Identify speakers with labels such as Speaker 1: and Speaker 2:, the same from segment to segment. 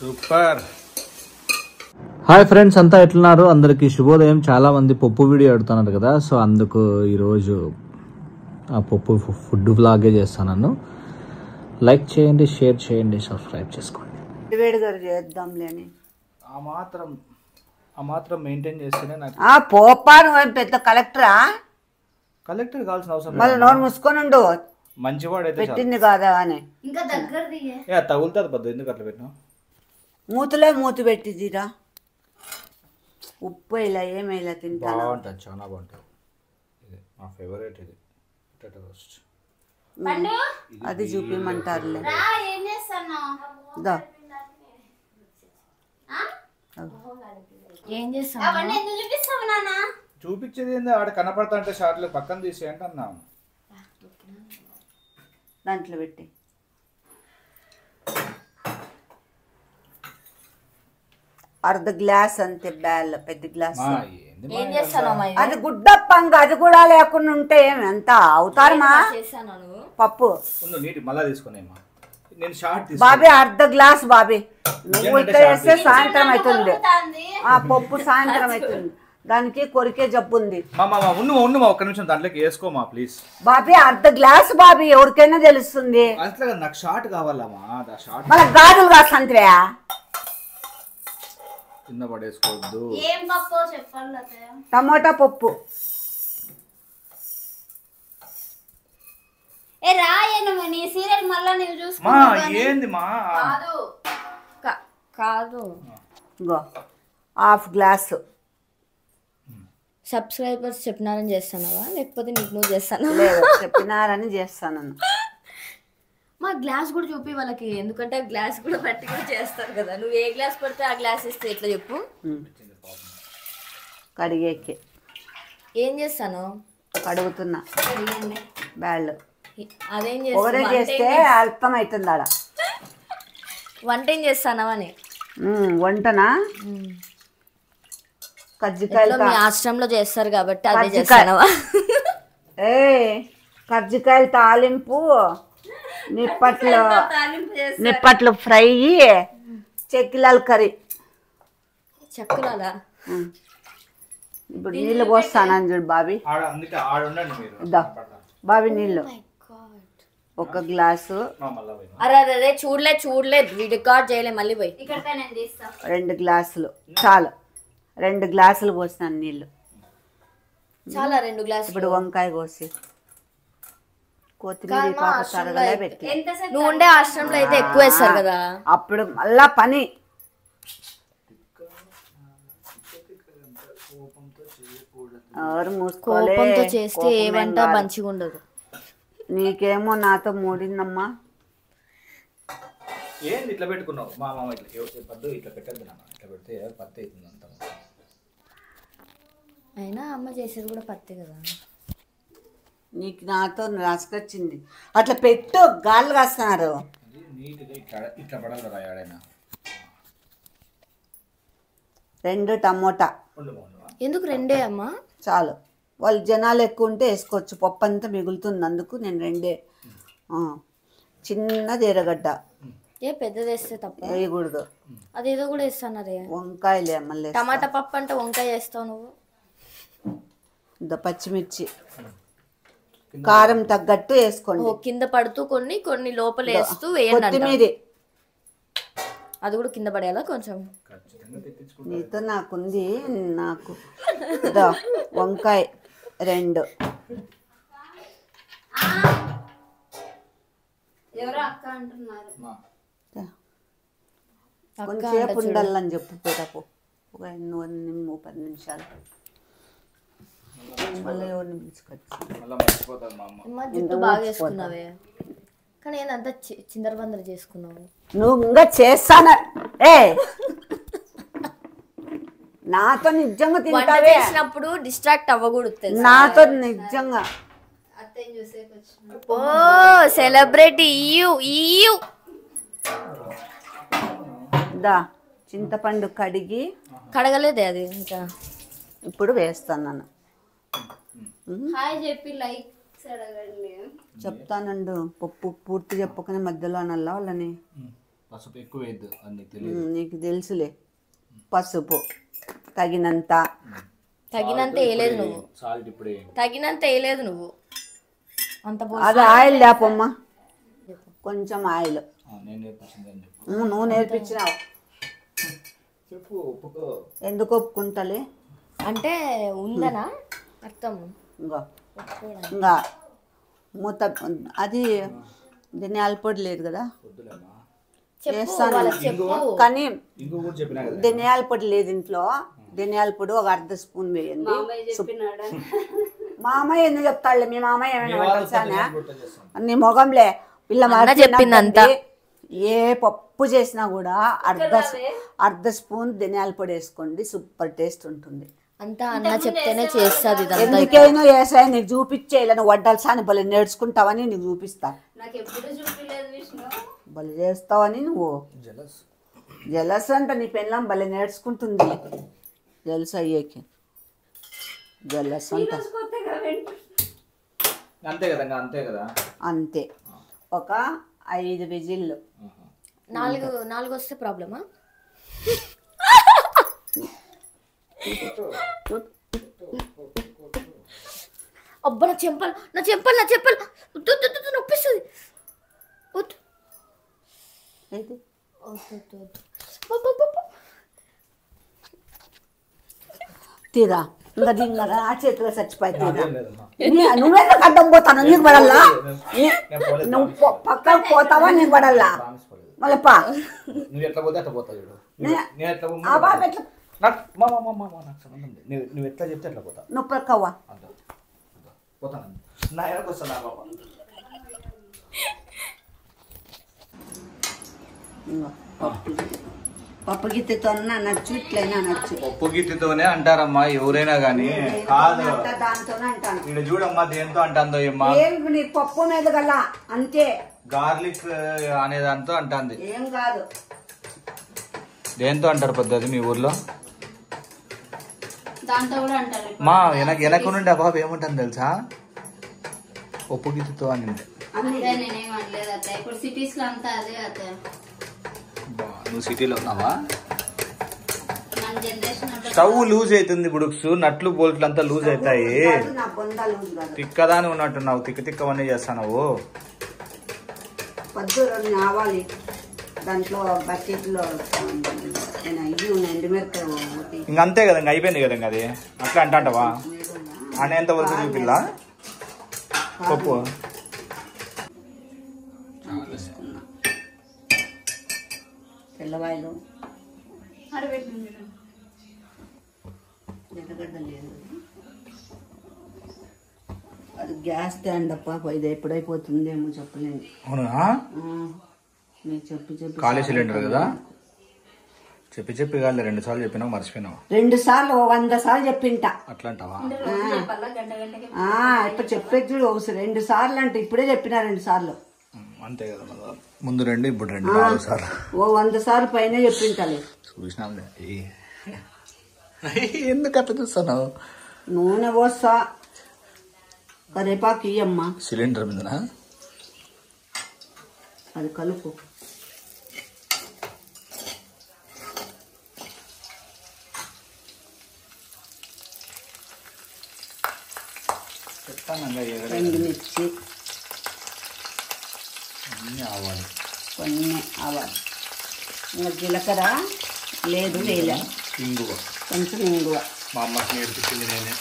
Speaker 1: Super.
Speaker 2: Hi friends, అంతా ఎట్లున్నారు? అందరికి శుభోదయం. చాలా మంది పప్పు వీడియో అడుగుతున్నారు కదా, సో అందుకు ఈరోజు ఆ పప్పు ఫుడ్ వ్లాగే చేస్తాను. లైక్ చేయండి, షేర్ చేయండి, సబ్స్క్రైబ్ చేసుకోండి.
Speaker 3: చేద్దాంలేని
Speaker 1: ఆ మాత్రం మెయింటైన్ చేస్తేనే నాకు.
Speaker 3: పోపా నువ్వు పెద్ద కలెక్టరా?
Speaker 1: కలెక్టర్ కావాల్సిన అవసరం
Speaker 3: మళ్ళీ నోరు మూసుకొని ఉండు.
Speaker 1: మంచివాడైతే
Speaker 3: పెట్టింది కాదా అని
Speaker 1: తగులుతుంది పద్దు. ఎందుకు అట్లా పెట్టినా?
Speaker 3: మూతిలో మూతి పెట్టిదిరా. ఉప్పు ఇలా ఏమైనా తింటా.
Speaker 1: బాగుంటుంది, చాలా బాగుంటుంది. ఇది మా ఫేవరెట్. ఇది పొటాటో రోస్ట్.
Speaker 3: అది చూపిమంటారులే.
Speaker 4: ఏం చేస్తాను
Speaker 1: చూపించేది ఏంది? ఆడ కనపడతా అంటే షార్ట్లు పక్కన తీసేయండి అన్నా.
Speaker 3: దాంట్లో పెట్టి అర్ధ గ్లాస్ అంతే. బ్యాల్ పెద్ద గ్లాస్.
Speaker 4: ఏం చేస్తాను
Speaker 3: అది గుడ్డప్పంగ అది కూడా లేకుండా ఉంటే ఏమి ఎంత అవుతారమ్మా? పప్పు
Speaker 1: నీటి మళ్ళా తీసుకునేమ్మా. నేను షార్ట్
Speaker 3: బాబీ అర్ధ గ్లాస్. బాబీ నువ్వు ఇక్కడ వేస్తే సాయంత్రం అవుతుంది. పప్పు సాయంత్రం అవుతుంది. దానికి కొరికే జబ్బు ఉంది.
Speaker 1: ఉండు ఒక్క నిమిషం దాంట్లోకి వేసుకోమా ప్లీజ్.
Speaker 3: బాబీ అర్ధ గ్లాస్. బాబీ ఎవరికైనా తెలుస్తుంది.
Speaker 1: అట్లా నాకు షార్ట్ కావాలమ్మా.
Speaker 3: మన గాజులు కాస్తంతే
Speaker 1: కింద పడేసుకోవద్దు.
Speaker 3: టమోటా పప్పు.
Speaker 1: ఏంది మా
Speaker 4: కాదు
Speaker 3: హాఫ్ గ్లాసు.
Speaker 4: సబ్స్క్రైబర్స్ చెప్పినారని చేస్తున్నావా లేకపోతే నీకు నువ్వు చేస్తాను?
Speaker 3: చెప్పినారని చేస్తాను.
Speaker 4: మా గ్లాస్ కూడా చూపి వాళ్ళకి, ఎందుకంటే గ్లాస్ కూడా పట్టి కూడా చేస్తారు కదా. నువ్వు ఏ గ్లాస్ పడితే ఆ గ్లాస్ ఇస్తే ఎట్లా చెప్పు?
Speaker 3: కడిగేకి
Speaker 4: ఏం చేస్తాను?
Speaker 3: కడుగుతున్నా బ్యాళ్ళు.
Speaker 4: అదేం
Speaker 3: చేస్తే అల్పం అవుతుంది ఆడ.
Speaker 4: వంట ఏం చేస్తానవని?
Speaker 3: వంటనా? కజ్జికాయలు
Speaker 4: మీ ఆశ్రమంలో చేస్తారు కాబట్టి అదే చేస్తానవా?
Speaker 3: కజ్జికాయలు తాలింపు, నిప్పట్లు ఫ్రై, చెక్కిలాల కర్రీ.
Speaker 4: చెక్కలాలా?
Speaker 3: ఇప్పుడు నీళ్ళు పోస్తానని చూడు బాబీ. బాబీ నీళ్ళు ఒక గ్లాసు.
Speaker 4: అరే చూడలేదు రికార్డ్ చేయలే. మళ్ళీ పోయి
Speaker 3: 2 గ్లాసులు చాలు. 2 గ్లాసులు పోసినాను నీళ్ళు.
Speaker 4: చాలా 2 గ్లాసులు.
Speaker 3: ఇప్పుడు వంకాయ కోసి కొత్తిమీర తరగలే పెట్టి.
Speaker 4: నువ్వు ఉండే ఆశ్రమంలో అయితే ఎక్కువ వేస్తారు కదా.
Speaker 3: అప్పుడు మళ్ళా పని.
Speaker 4: కోపంతో చేస్తే ఏమంటా మంచిగా ఉండదు.
Speaker 3: నీకేమో నాతో మూడిందమ్మా.
Speaker 1: ఏంది ఇట్లా పెట్టుకున్నావు? మా మామ ఇట్లా పెట్టద్దు నాన్న. ఇట్లా పెడితే పత్తి అవుతుంది అంత.
Speaker 4: అయినా అమ్మ చేసేది కూడా పత్తి కదా.
Speaker 3: నీకు నాతో రాసుకొచ్చింది. అట్లా పెట్టు, గాళ్ళు కాస్తున్నారు.
Speaker 1: ఇట్లా పడాలి రాయాడైనా.
Speaker 3: 2 టమోటా.
Speaker 4: ఎందుకు 2 అమ్మా?
Speaker 3: చాలు. వాళ్ళు జనాలు ఎక్కువ ఉంటే వేసుకోవచ్చు. పప్పు అంతా మిగులుతుంది, అందుకు నేను 2. చిన్నది ఎర్రగడ్డ.
Speaker 4: పెద్దది వేస్తే తప్ప
Speaker 3: వేయకూడదు.
Speaker 4: అదేదో కూడా వేస్తానరే.
Speaker 3: వంకాయలే మళ్ళీ.
Speaker 4: టమాటా పప్పు అంటే వంకాయ వేస్తావు నువ్వు.
Speaker 3: పచ్చిమిర్చి కారం తగ్గట్టు వేసుకోండి.
Speaker 4: కింద పడుతూ కొన్ని లోపల వేస్తూ వేయండి.
Speaker 3: కొత్తిమీర
Speaker 4: అది కూడా కింద పడేయాలా కొంచెం?
Speaker 3: నీతో నాకుంది. నాకు వంకాయ 2. కొంచెంసేపు ఉండాలని చెప్పు. పెట్టకు ఒక 10 నిమిషాలు. మళ్ళీ ఎవరిని పిలుచుకొచ్చి
Speaker 4: జుట్టు బాగా చేసుకున్నావే, కానీ ఏందంతా చిందరబందర చేసుకున్నావు.
Speaker 3: నువ్వు ఇంకా చేస్తాను. నాతో నిజంగా తింటావే.
Speaker 4: చేసినప్పుడు డిస్ట్రాక్ట్ అవ్వకూడదు
Speaker 3: నాతో నిజంగా.
Speaker 4: ఓ సెలబ్రిటీ
Speaker 3: దా చింతపండు
Speaker 4: కడగలేదే అది ఇంకా.
Speaker 3: ఇప్పుడు వేస్తాను. చెప్తానండు. పప్పు పూర్తి చెప్పకనే మధ్యలో అనల్లా వాళ్ళని.
Speaker 1: పసుపు ఎక్కువ వేయద్దు అని తెలియదు.
Speaker 3: నీకు తెలుసులే. పసుపు తగినంత
Speaker 4: వేయలేదు నువ్వు.
Speaker 1: సాల్ట్ ఇప్పుడే
Speaker 4: తగినంత వేయలేదు నువ్వు. అంత
Speaker 3: అది ఆయిల్ లేపమ్మా, కొంచెం ఆయిల్.
Speaker 1: నేను నేర్పించిందని చెప్పు.
Speaker 3: నువ్వు నేర్పించినావు.
Speaker 1: చెప్పు. ఒప్పుకో.
Speaker 3: ఎందుకు ఒప్పుకుంటలే
Speaker 4: అంటే ఉందనా అర్థం.
Speaker 3: ఇంకా మూత అది ధనియాల పొడి లేదు కదా, చేస్తాను కానీ ధనియాల పొడి లేదు ఇంట్లో. ధనియాల పొడి ఒక 1/2 స్పూన్ వేయండి. మామయ్య ఎందుకు చెప్తాడులే, మీ మామయ్య ఏమైనా వంటసానా నీ మొగంలే పిల్ల
Speaker 4: చెప్పిందంతా.
Speaker 3: ఏ పప్పు చేసినా కూడా 1/2 స్పూన్ ధనియాల పొడి వేసుకోండి, సూపర్ టేస్ట్ ఉంటుంది.
Speaker 4: అంతా అన్న చెప్తేనే చేస్తుంది.
Speaker 3: ఎందుకైనా వేసాయి నీకు చూపించేయాలి, నువ్వు వడ్డాల్సాని భలే నేర్చుకుంటావని నీకు చూపిస్తా. భలే చేస్తావని నువ్వు జలస్ అంట. నీ పెళ్ళం భలే నేర్చుకుంటుంది. జలస్ అయ్యేకి జలస్ అంట.
Speaker 1: అంతే కదా, అంతే కదా.
Speaker 3: అంతే. ఒక 5 విజిల్లు.
Speaker 4: 4 వస్తే ప్రాబ్లమా? అబ్బా నా చెంపలు నొప్పిస్తుంది.
Speaker 3: తీరా ఇంకా దింగ ఆ చేతిలో చచ్చిపోయి నువ్వెందుకు అడ్డం పోతాను? నీకు పడల్లా, నువ్వు పక్కకు పోతావా? నీకు పడల్లా మళ్ళప్పా.
Speaker 1: నువ్వు ఎట్లా పోతే అట్లా పోతావు. నువ్వు ఎట్లా చెప్తే అట్లా పోతావు.
Speaker 3: నువ్వు పక్కవా
Speaker 1: పోతాను నా ఎనకు వస్తా బాబా.
Speaker 3: పప్పు గిత్తెతో నచ్చు, ఇట్లయినా నచ్చు.
Speaker 1: పప్పు గిత్తెతోనే అంటారమ్మా ఎవరైనా గానీ. కాదు
Speaker 3: దాంతోనే అంటాను.
Speaker 1: ఇక్కడ చూడమ్మా దేంతో అంటాందో ఏమ్మా.
Speaker 3: నీకు పప్పు మీద గల్లా అంతే.
Speaker 1: గార్లిక్ అనే దాంతో అంటాంది.
Speaker 3: ఏం కాదు.
Speaker 1: దేంతో అంటారు పద్ధతి మీ ఊర్లో?
Speaker 5: దాంతో కూడా అంటారు.
Speaker 1: మా వెనక నుండి ఆ బాబు ఏముంటుంది తెలుసా? పప్పు గిత్తెతో అని.
Speaker 5: నేనేం అనలేదు అత్త. ఇప్పుడు సిటీస్ లో అంతా అదే అత్త.
Speaker 1: నువ్వు సిటీలో ఉన్నావా?
Speaker 5: మన జనరేషన్
Speaker 1: స్టవ్ లూజ్ అవుతుంది బుడుక్స్, నట్లు బోల్ట్లు అంతా లూజ్ అవుతాయి. తిక్కదాని ఉన్నట్టున్నావు, తిక్కవన్నీ చేస్తావు.
Speaker 3: పొద్దు ఆవాలి దాంట్లో బకెట్లో
Speaker 1: ఇంక అంతే కదా, ఇంక అయిపోయింది కదా. ఇంక అది అట్లా అంటావా? అనేంత వరకు చూపిల్లా పప్పు.
Speaker 3: తెల్లవాయలు ఎర్రగడ్డ లేదు. అది గ్యాస్ స్టాండ్ అప్ప, ఇది ఎప్పుడైపోతుందేమో చెప్పలేము.
Speaker 1: అవునా?
Speaker 3: నీకు చెప్పి
Speaker 1: ఖాళీ సిలిండర్ కదా, చెప్పి కాదు 2 సార్లు చెప్పినావు, మర్చిపోయినావు.
Speaker 3: 2 సార్లు 100 సార్లు చెప్పింట.
Speaker 1: అట్లా అంటావా?
Speaker 3: ఇప్పుడు చెప్పేది చూడు, 2 సార్లు అంటే ఇప్పుడే చెప్పినా 2 సార్లు.
Speaker 1: అంతే కదా, ముందు 2 ఇప్పుడు 2 4 సార్లు.
Speaker 3: 100 సార్లు పైన చెప్పింటాలి.
Speaker 1: చూసినాంలే. ఎందుకు అట్లా చూస్తున్నావు?
Speaker 3: నూనె పోస్తా, కరేపాకు ఇయ్యమ్మా.
Speaker 1: సిలిండర్ మీద
Speaker 3: అది కలుపు. ఎండుమిర్చి
Speaker 1: ఆవాలి,
Speaker 3: కొన్ని ఆవాలి, ఇంకా జీలకర్ర లేదు వేలే,
Speaker 1: ఇంగువ
Speaker 3: కొంచెం ఇంగువ.
Speaker 1: మా అమ్మకి నేర్పించింది నేనే.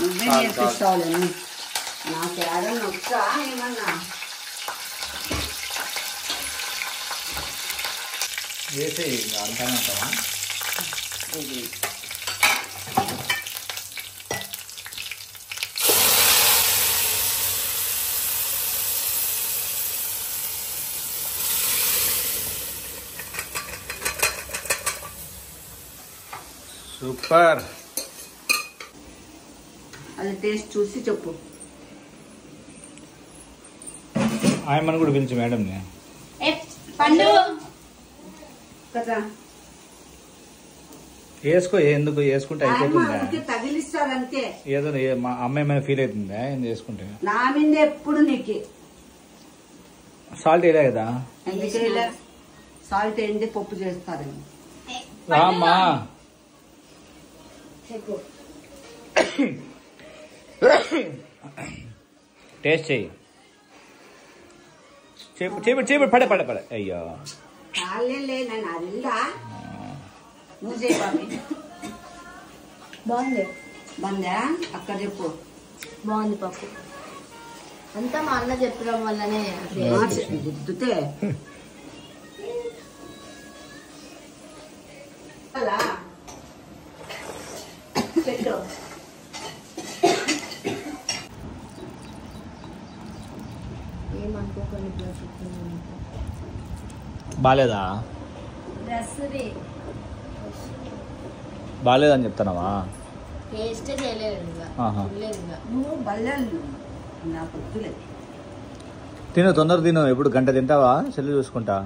Speaker 3: నువ్వే నేర్పిస్తావులే. నాకు ఏడన్నా వచ్చా ఏమన్నా
Speaker 1: వేసే అంటానే ఉంటావా? సూపర్.
Speaker 3: అది టేస్ట్ చూసి చెప్పు.
Speaker 1: ఆయమ్మని కూడా పిలిచి మేడం
Speaker 5: పండు
Speaker 3: కదా
Speaker 1: వేసుకో. ఎందుకు వేసుకుంటే అయిపోతుందా?
Speaker 3: తగిలిస్తారంతే.
Speaker 1: ఏదో మా అమ్మాయి మీద ఫీల్ అవుతుందా ఏంది వేసుకుంటే?
Speaker 3: నా మీద ఎప్పుడు నీకు
Speaker 1: సాల్ట్ వేయలే కదా?
Speaker 3: సాల్ట్ ఏంటి పప్పు చేస్తారేమో.
Speaker 1: రామ్మా టేస్ట్ చెయ్యి. చేపి పడే పడే పడే. అయ్యో
Speaker 3: కాలేలే నేను అల్లా నువ్వు చేయి బాబీ.
Speaker 4: బాగుంది.
Speaker 3: బాగుందా అక్కడ చెప్పు.
Speaker 4: బాగుంది పప్పు అంతా మా అన్న చెప్పడం వల్లనే
Speaker 3: గుద్దుతే పెట్టు.
Speaker 4: ఏమనుకోకండి.
Speaker 1: బాగాలేదా?
Speaker 4: డ్రెస్ది
Speaker 1: బాగాలేదని చెప్తానవా?
Speaker 4: టేస్టే చేయలేదు ఇంకా.
Speaker 1: ఆహా.
Speaker 4: లేదు ఇంకా.
Speaker 3: నువ్వు బల్లాలు నా పొద్దులే
Speaker 1: తిను తొందర తిను. ఎప్పుడు గంట తింటావా? సెల్లు చూసుకుంటా.